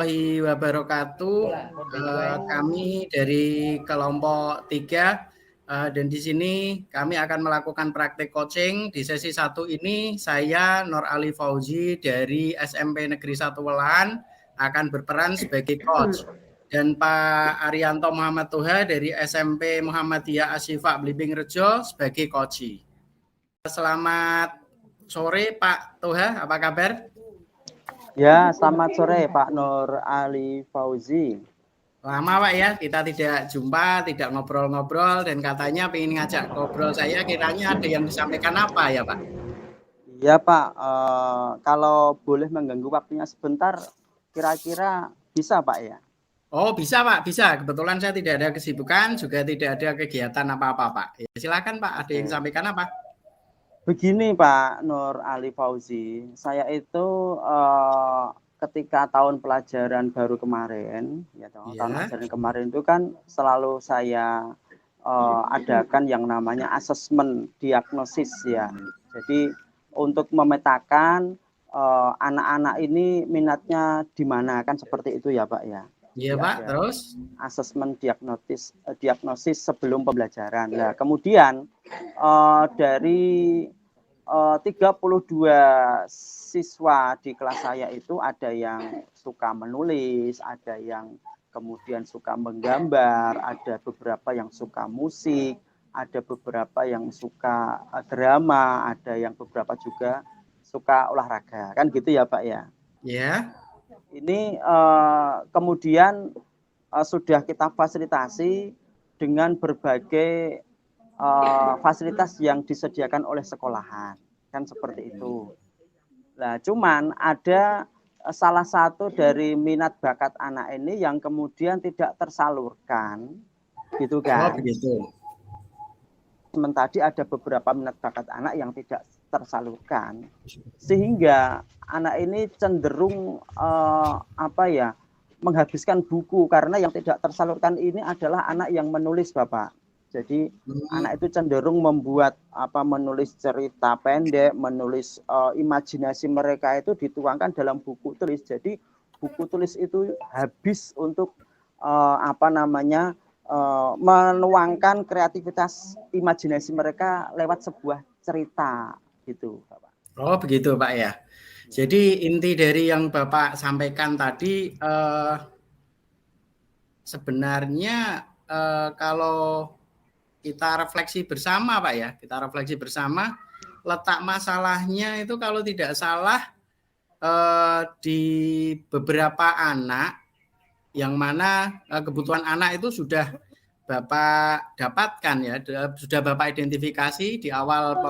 warahmatullahi wabarakatuh. Kami dari kelompok 3 dan di sini kami akan melakukan praktik coaching. Di sesi 1 ini saya Nur Ali Fauzi dari SMP Negeri 1 Welaan akan berperan sebagai coach. Dan Pak Arianto Muhammad Toha dari SMP Muhammadiyah Asyifa Blimbing Rejo sebagai coach. Selamat sore Pak Toha, apa kabar? Ya, selamat sore Pak Nur Ali Fauzi. Lama Pak ya, kita tidak jumpa, tidak ngobrol-ngobrol, dan katanya pengen ngajak ngobrol saya, kiranya ada yang disampaikan apa ya Pak? Ya Pak, kalau boleh mengganggu waktunya sebentar, kira-kira bisa Pak ya? Oh bisa Pak, bisa. Kebetulan saya tidak ada kesibukan, juga tidak ada kegiatan apa-apa Pak. Ya, silakan Pak, ada yang disampaikan apa? Begini Pak Nur Ali Fauzi, saya itu ketika tahun pelajaran baru kemarin, tahun ajaran kemarin itu kan selalu saya adakan yang namanya asesmen diagnosis ya. Jadi untuk memetakan anak-anak ini minatnya di mana, kan seperti itu ya Pak ya. Iya Pak, terus asesmen diagnosis sebelum pembelajaran. Nah, kemudian dari 32 siswa di kelas saya itu ada yang suka menulis, ada yang kemudian suka menggambar, ada beberapa yang suka musik, ada beberapa yang suka drama, ada yang beberapa juga suka olahraga. Kan gitu ya Pak ya? Iya. Ini kemudian sudah kita fasilitasi dengan berbagai fasilitas yang disediakan oleh sekolahan, kan seperti itu. Nah, cuman ada salah satu dari minat bakat anak ini yang kemudian tidak tersalurkan, gitu kan? Oh begitu. Tadi ada beberapa minat bakat anak yang tidak tersalurkan, sehingga anak ini cenderung menghabiskan buku, karena yang tidak tersalurkan ini adalah anak yang menulis Bapak. Jadi anak itu cenderung menulis cerita pendek, menulis imajinasi mereka itu dituangkan dalam buku tulis. Jadi buku tulis itu habis untuk menuangkan kreativitas imajinasi mereka lewat sebuah cerita gitu, Bapak. Oh begitu Pak ya. Jadi inti dari yang Bapak sampaikan tadi sebenarnya kalau kita refleksi bersama Pak ya, letak masalahnya itu kalau tidak salah di beberapa anak, yang mana kebutuhan anak itu sudah Bapak dapatkan ya, sudah Bapak identifikasi di awal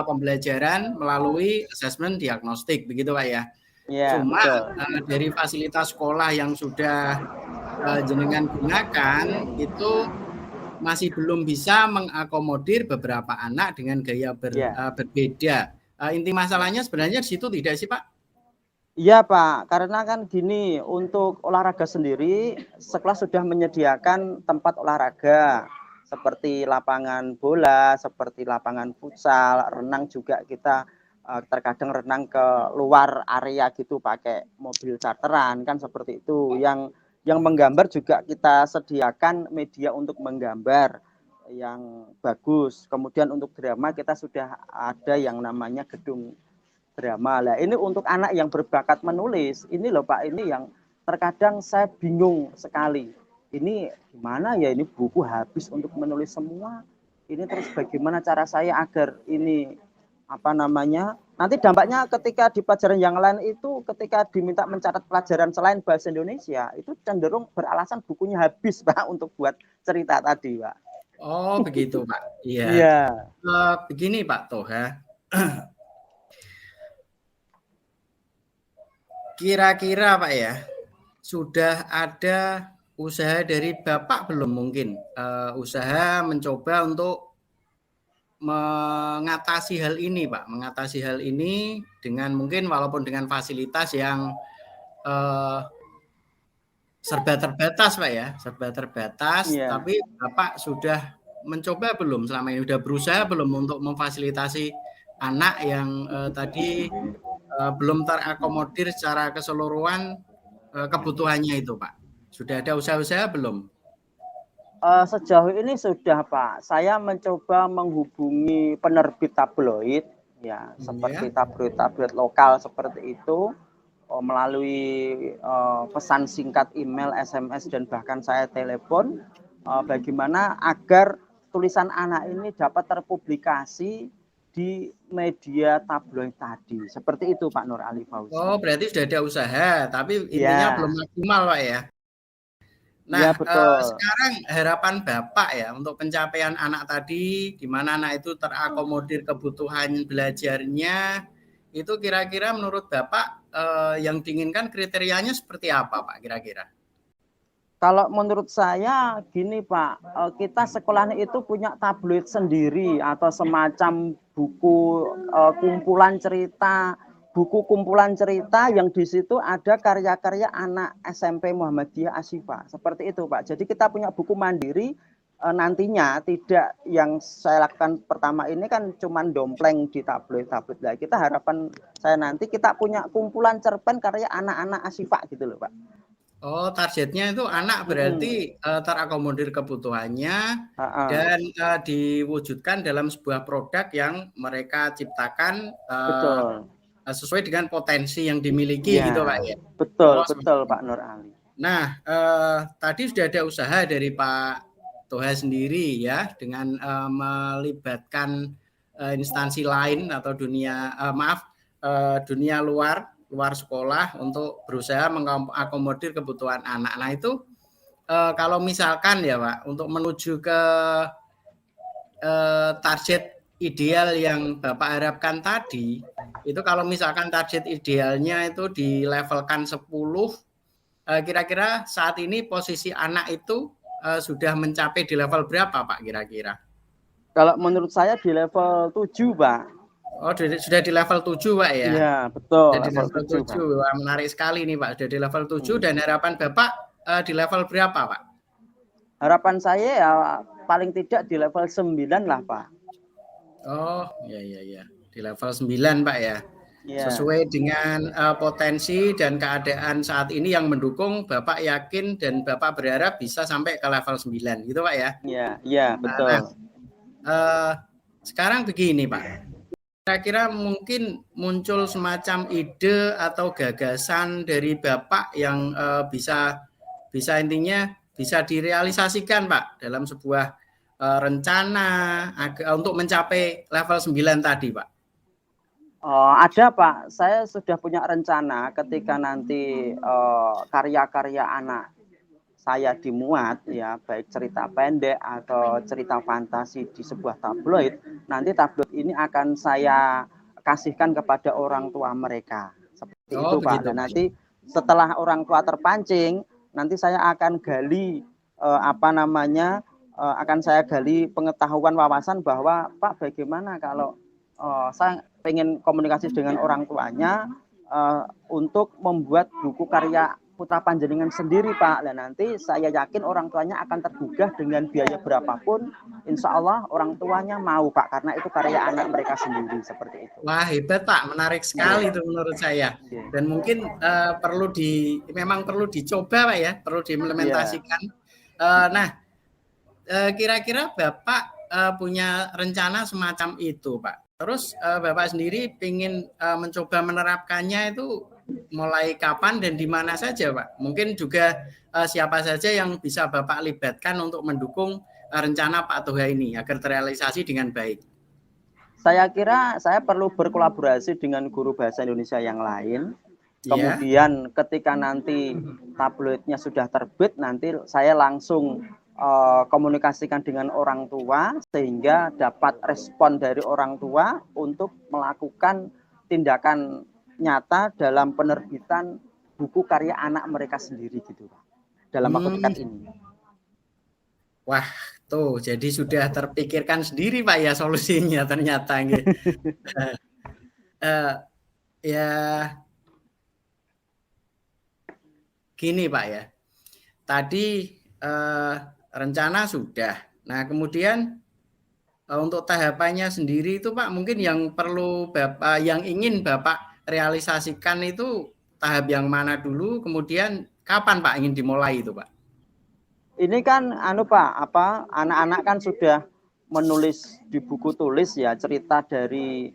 pembelajaran melalui asesmen diagnostik, begitu Pak ya. Ya, cuma dari fasilitas sekolah yang sudah jenengan gunakan itu masih belum bisa mengakomodir beberapa anak dengan gaya berbeda. Inti masalahnya sebenarnya di situ tidak sih Pak? Iya Pak, karena kan gini, untuk olahraga sendiri sekolah sudah menyediakan tempat olahraga seperti lapangan bola, seperti lapangan futsal, renang juga kita terkadang renang ke luar area gitu pakai mobil charteran, kan seperti itu. Yang menggambar juga kita sediakan media untuk menggambar yang bagus. Kemudian untuk drama kita sudah ada yang namanya gedung drama. Lah ini untuk anak yang berbakat menulis, ini loh Pak, ini yang terkadang saya bingung sekali. Ini gimana ya, ini buku habis untuk menulis semua. Ini terus bagaimana cara saya agar ini nanti dampaknya ketika di pelajaran yang lain itu ketika diminta mencatat pelajaran selain bahasa Indonesia itu cenderung beralasan bukunya habis Pak untuk buat cerita tadi Pak. Oh begitu Pak. Iya. Iya. Begini Pak Toha. Kira-kira Pak ya, sudah ada usaha dari Bapak belum mungkin usaha mencoba untuk mengatasi hal ini Pak, mengatasi hal ini dengan mungkin walaupun dengan fasilitas yang serba terbatas Pak ya, tapi Bapak sudah mencoba belum selama ini, sudah berusaha belum untuk memfasilitasi anak yang tadi belum terakomodir secara keseluruhan kebutuhannya itu, Pak? Sudah ada usaha-usaha belum? Sejauh ini sudah, Pak. Saya mencoba menghubungi penerbit tabloid, ya, Ya. seperti tabloid-tabloid lokal seperti itu, melalui pesan singkat, email, SMS, dan bahkan saya telepon, bagaimana agar tulisan anak ini dapat terpublikasi di media tabloid tadi. Seperti itu, Pak Nur Ali Fauzi. Oh, berarti sudah ada usaha, tapi intinya belum Ya, maksimal, Pak ya. ya Nah, betul. sekarang harapan Bapak ya untuk pencapaian anak tadi, di mana anak itu terakomodir kebutuhan belajarnya, itu kira-kira menurut Bapak yang diinginkan kriterianya seperti apa, Pak, kira-kira? Kalau menurut saya gini Pak, kita sekolahnya itu punya tabloid sendiri atau semacam buku kumpulan cerita, buku kumpulan cerita yang di situ ada karya-karya anak SMP Muhammadiyah Asyifa. Seperti itu Pak. Jadi kita punya buku mandiri, nantinya tidak yang saya lakukan pertama ini kan cuman dompleng di tabloid-tabloid. Nah, kita harapan saya nanti kita punya kumpulan cerpen karya anak-anak Asyifa gitu loh Pak. Oh, targetnya itu anak berarti terakomodir kebutuhannya dan diwujudkan dalam sebuah produk yang mereka ciptakan Betul. sesuai dengan potensi yang dimiliki Ya, gitu, Pak ya. betul, Oh, betul seperti Pak itu. Nur Ali. Nah, tadi sudah ada usaha dari Pak Toha sendiri ya dengan melibatkan instansi lain atau dunia luar sekolah untuk berusaha mengakomodir kebutuhan anak. Nah itu kalau misalkan ya Pak untuk menuju ke target ideal yang Bapak harapkan tadi, itu kalau misalkan target idealnya itu di levelkan 10, kira-kira saat ini posisi anak itu sudah mencapai di level berapa Pak kira-kira? Kalau menurut saya di level 7 Pak. Oh, sudah di level 7 Pak ya? Iya, betul, Sudah di level level 7 Pak. 7. Wah, menarik sekali nih Pak, sudah di level 7 dan harapan Bapak di level berapa Pak? Harapan saya ya paling tidak di level 9 lah Pak. Oh, ya. Di level 9 Pak ya. Ya. Sesuai dengan potensi dan keadaan saat ini yang mendukung, Bapak yakin dan Bapak berharap bisa sampai ke level 9 gitu Pak ya? Ya, betul. Sekarang begini Pak, kira-kira mungkin muncul semacam ide atau gagasan dari Bapak yang bisa intinya bisa direalisasikan Pak dalam sebuah rencana untuk mencapai level 9 tadi Pak. Ada Pak, saya sudah punya rencana ketika nanti karya-karya anak saya dimuat ya, baik cerita pendek atau cerita fantasi di sebuah tabloid, nanti tabloid ini akan saya kasihkan kepada orang tua mereka. Seperti Oh itu Pak. begitu Dan Pak. nanti setelah orang tua terpancing, nanti saya akan gali akan saya gali pengetahuan wawasan bahwa Pak bagaimana kalau saya ingin komunikasi dengan orang tuanya untuk membuat buku karya putra panjenengan sendiri Pak. Dan nanti saya yakin orang tuanya akan tergugah dengan biaya berapapun, insya Allah orang tuanya mau Pak, karena itu karya anak mereka sendiri seperti itu. Wah hebat Pak, menarik sekali itu menurut saya. Dan mungkin memang perlu dicoba Pak ya, perlu diimplementasikan. Nah, kira-kira Bapak punya rencana semacam itu Pak. Terus Bapak sendiri ingin mencoba menerapkannya itu mulai kapan dan di mana saja Pak? Mungkin juga siapa saja yang bisa Bapak libatkan untuk mendukung rencana Pak Toha ini agar terrealisasi dengan baik. Saya kira saya perlu berkolaborasi dengan guru bahasa Indonesia yang lain. Kemudian ketika nanti tabloidnya sudah terbit, nanti saya langsung komunikasikan dengan orang tua sehingga dapat respon dari orang tua untuk melakukan tindakan nyata dalam penerbitan buku karya anak mereka sendiri gitu Pak. Dalam waktu dekat ini. Wah, tuh jadi sudah terpikirkan sendiri Pak ya solusinya ternyata. Ya gini Pak ya. Tadi rencana sudah. Nah, kemudian untuk tahapannya sendiri itu Pak, mungkin yang perlu Bapak yang ingin Bapak realisasikan itu tahap yang mana dulu, kemudian kapan Pak ingin dimulai itu Pak? Ini kan Pak, anak-anak kan sudah menulis di buku tulis ya, cerita dari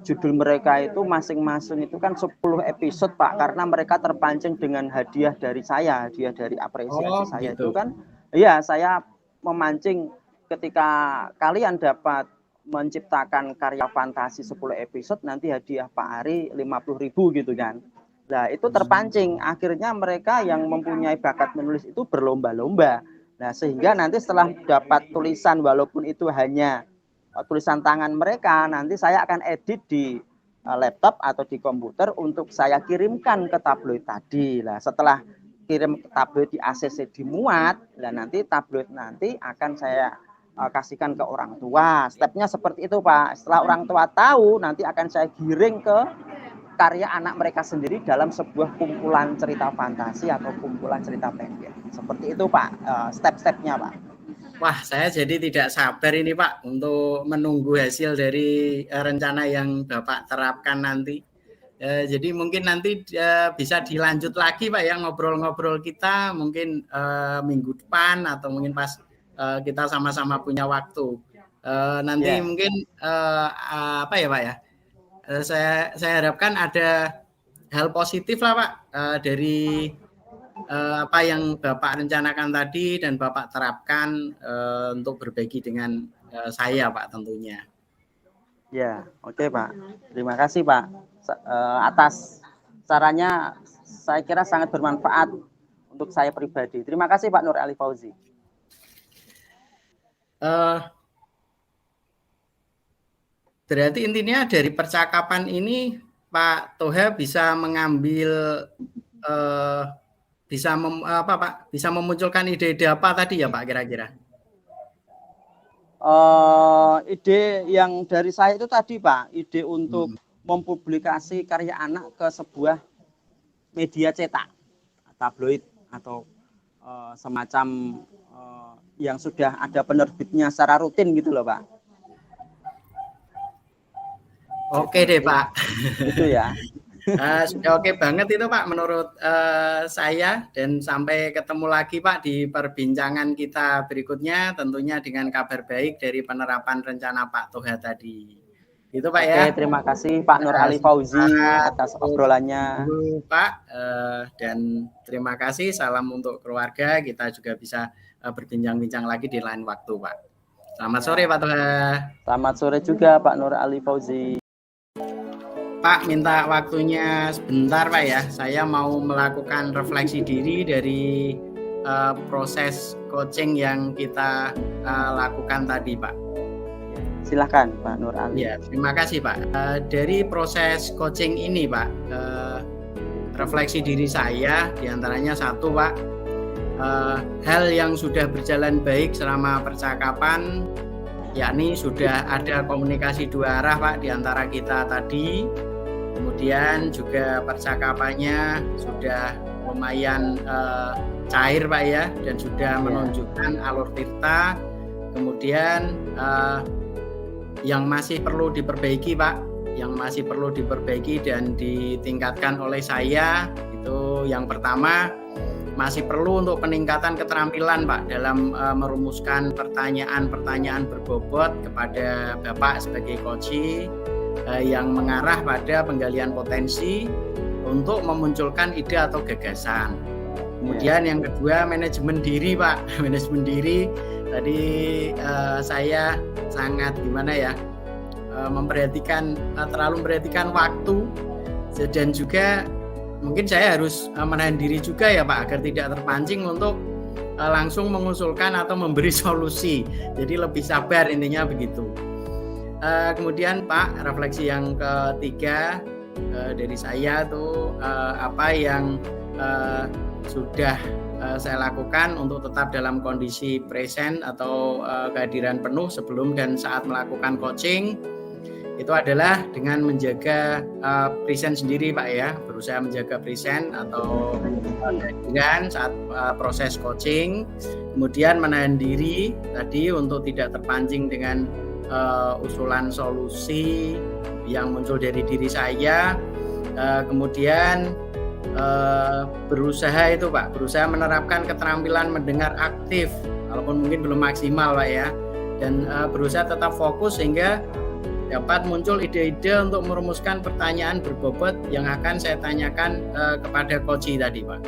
judul mereka itu masing-masing itu kan 10 episode Pak, karena mereka terpancing dengan hadiah dari saya, hadiah dari apresiasi saya gitu. itu kan, ya saya memancing ketika kalian dapat menciptakan karya fantasi 10 episode, nanti hadiah Pak Ari 50.000 gitu kan. Nah itu terpancing, akhirnya mereka yang mempunyai bakat menulis itu berlomba-lomba. Nah sehingga nanti setelah dapat tulisan walaupun itu hanya tulisan tangan mereka, nanti saya akan edit di laptop atau di komputer untuk saya kirimkan ke tabloid tadi. Nah setelah kirim ke tabloid di ACC dimuat, dan nanti tabloid nanti akan saya kasihkan ke orang tua. Stepnya seperti itu Pak. Setelah orang tua tahu, nanti akan saya giring ke karya anak mereka sendiri dalam sebuah kumpulan cerita fantasi atau kumpulan cerita pendek. Seperti itu Pak, step-stepnya Pak. Wah, saya jadi tidak sabar ini Pak untuk menunggu hasil dari rencana yang Bapak terapkan nanti. Jadi mungkin nanti bisa dilanjut lagi Pak ya, ngobrol-ngobrol kita mungkin minggu depan atau mungkin pas kita sama-sama punya waktu. Nanti mungkin apa ya Pak ya? Saya harapkan ada hal positif lah Pak dari apa yang Bapak rencanakan tadi dan Bapak terapkan untuk berbagi dengan saya Pak tentunya. Ya, oke Pak. Terima kasih Pak atas sarannya, saya kira sangat bermanfaat untuk saya pribadi. Terima kasih Pak Nur Ali Fauzi. Berarti intinya dari percakapan ini Pak Toha bisa mengambil bisa memunculkan ide-ide apa tadi ya Pak kira-kira? Ide yang dari saya itu tadi Pak, ide untuk mempublikasi karya anak ke sebuah media cetak, tabloid atau semacam yang sudah ada penerbitnya secara rutin gitu loh Pak. Oke deh Pak. Itu ya. Sudah oke banget itu Pak menurut saya, dan sampai ketemu lagi Pak di perbincangan kita berikutnya tentunya dengan kabar baik dari penerapan rencana Pak Toha tadi. Itu Pak ya. Oke, terima kasih Pak Nur Ali Fauzi atas obrolannya. Pak dan terima kasih, salam untuk keluarga, kita juga bisa berbincang-bincang lagi di lain waktu Pak. Selamat sore Pak Toha. Selamat sore juga Pak Nur Ali Fauzi. Pak, minta waktunya sebentar Pak ya. Saya mau melakukan refleksi diri dari proses coaching yang kita lakukan tadi Pak. Silahkan Pak Nur Ali. Ya, terima kasih Pak. Dari proses coaching ini Pak, refleksi diri saya diantaranya satu Pak, hal yang sudah berjalan baik selama percakapan, yakni sudah ada komunikasi dua arah Pak di antara kita tadi. Kemudian juga percakapannya sudah lumayan cair Pak ya, dan sudah menunjukkan alur tirta. Kemudian yang masih perlu diperbaiki Pak, yang masih perlu diperbaiki dan ditingkatkan oleh saya itu yang pertama, masih perlu untuk peningkatan keterampilan Pak dalam merumuskan pertanyaan-pertanyaan berbobot kepada Bapak sebagai coach yang mengarah pada penggalian potensi untuk memunculkan ide atau gagasan. Kemudian yang kedua, manajemen diri Pak. Manajemen diri tadi saya sangat terlalu memperhatikan waktu, dan juga mungkin saya harus menahan diri juga ya Pak agar tidak terpancing untuk langsung mengusulkan atau memberi solusi. Jadi lebih sabar, intinya begitu. Kemudian Pak, refleksi yang ketiga dari saya tuh apa yang sudah saya lakukan untuk tetap dalam kondisi present atau kehadiran penuh sebelum dan saat melakukan coaching, itu adalah dengan menjaga present sendiri Pak ya, berusaha menjaga present atau kehadiran saat proses coaching. Kemudian menahan diri tadi untuk tidak terpancing dengan usulan solusi yang muncul dari diri saya. Kemudian berusaha itu Pak, berusaha menerapkan keterampilan mendengar aktif, walaupun mungkin belum maksimal Pak ya, dan berusaha tetap fokus sehingga dapat muncul ide-ide untuk merumuskan pertanyaan berbobot yang akan saya tanyakan kepada coach tadi Pak,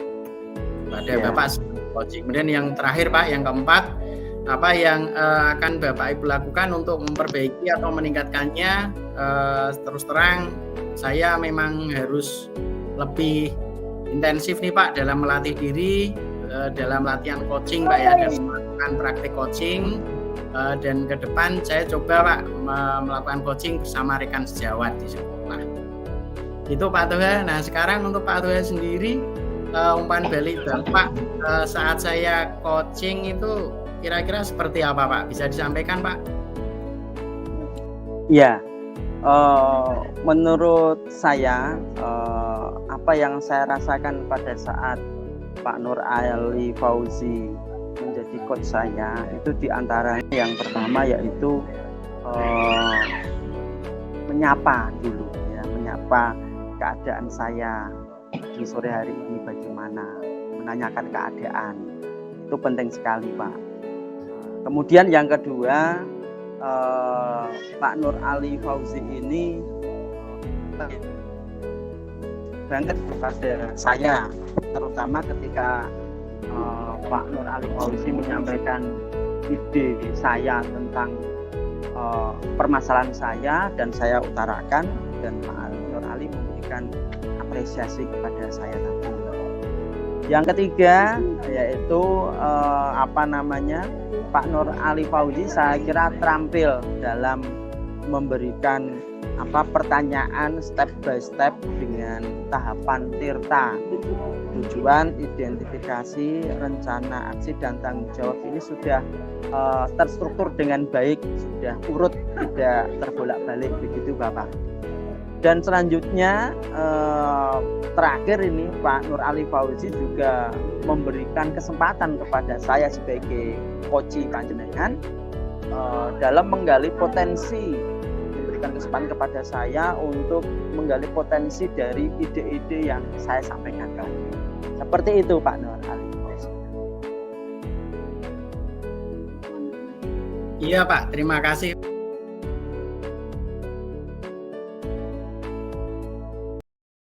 kepada Bapak coach. Kemudian yang terakhir Pak, yang keempat, apa yang akan Bapak Ibu lakukan untuk memperbaiki atau meningkatkannya? Terus terang saya memang harus lebih intensif nih Pak dalam melatih diri, dalam latihan coaching Pak ya, dan melakukan praktik coaching, dan ke depan saya coba Pak melakukan coaching bersama rekan sejawat di sekolah. Itu Pak Toha. Nah sekarang untuk Pak Toha sendiri, umpan balik Bapak saat saya coaching itu kira-kira seperti apa Pak? Bisa disampaikan Pak? Ya, menurut saya apa yang saya rasakan pada saat Pak Nur Ali Fauzi menjadi coach saya itu diantara yang pertama yaitu menyapa dulu ya, menyapa keadaan saya di sore hari ini bagaimana, menanyakan keadaan, itu penting sekali Pak. Kemudian yang kedua, Pak Nur Ali Fauzi ini banget kepada saya, terutama ketika Pak Nur Ali Fauzi menyampaikan ide saya tentang permasalahan saya dan saya utarakan, dan Pak Nur Ali memberikan apresiasi kepada saya tadi. Yang ketiga yaitu Pak Nur Ali Fauzi saya kira terampil dalam memberikan pertanyaan step by step dengan tahapan tirta. Tujuan, identifikasi, rencana aksi dan tanggung jawab ini sudah terstruktur dengan baik, sudah urut, tidak terbolak-balik begitu Bapak. Dan selanjutnya terakhir ini Pak Nur Ali Fauzi juga memberikan kesempatan kepada saya sebagai coach panjenengan dalam menggali potensi, memberikan kesempatan kepada saya untuk menggali potensi dari ide-ide yang saya sampaikan tadi. Seperti itu Pak Nur Ali Fauzi. Iya Pak, terima kasih.